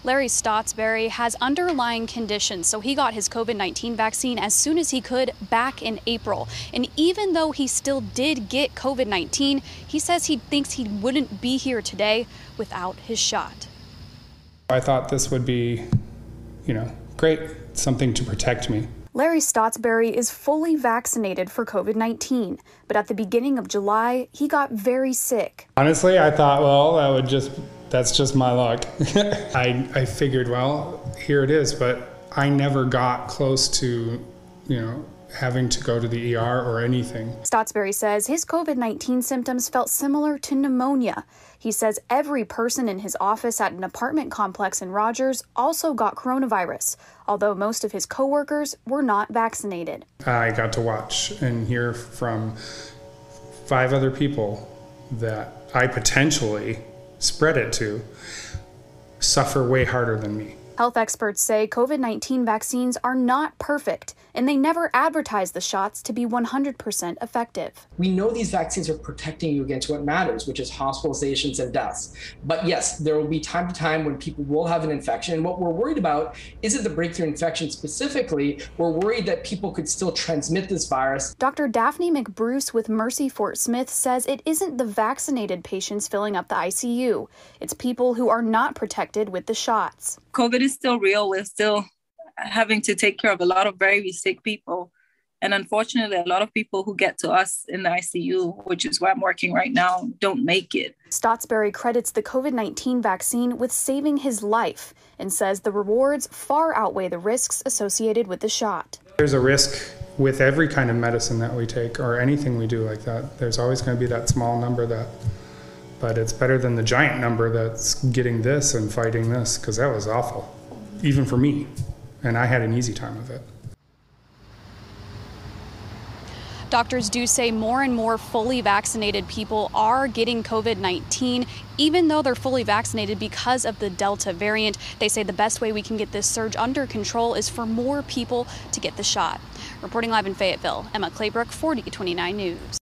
Larry Stottsbury has underlying conditions, so he got his COVID-19 vaccine as soon as he could back in April. And even though he still did get COVID-19, he says he thinks he wouldn't be here today without his shot. I thought this would be, great, something to protect me. Larry Stottsbury is fully vaccinated for COVID-19, but at the beginning of July, he got very sick. Honestly, I thought, well, that's just my luck. I figured, well, here it is, but I never got close to, having to go to the ER or anything. Stottsbury says his COVID-19 symptoms felt similar to pneumonia. He says every person in his office at an apartment complex in Rogers also got coronavirus, although most of his coworkers were not vaccinated. I got to watch and hear from 5 other people that I potentially spread it to suffer way harder than me. Health experts say COVID-19 vaccines are not perfect, and they never advertise the shots to be 100% effective. We know these vaccines are protecting you against what matters, which is hospitalizations and deaths. But yes, there will be time to time when people will have an infection. And what we're worried about isn't the breakthrough infection specifically. We're worried that people could still transmit this virus. Dr. Daphne McBruce with Mercy Fort Smith says it isn't the vaccinated patients filling up the ICU. It's people who are not protected with the shots. COVID is still real. We're still having to take care of a lot of very sick people. And unfortunately, a lot of people who get to us in the ICU, which is where I'm working right now, don't make it. Stottsbury credits the COVID-19 vaccine with saving his life and says the rewards far outweigh the risks associated with the shot. There's a risk with every kind of medicine that we take or anything we do like that. There's always going to be that small number but it's better than the giant number that's getting this and fighting this, because that was awful, even for me. And I had an easy time of it. Doctors do say more and more fully vaccinated people are getting COVID-19, even though they're fully vaccinated because of the Delta variant. They say the best way we can get this surge under control is for more people to get the shot. Reporting live in Fayetteville, Emma Claybrook, 4029 News.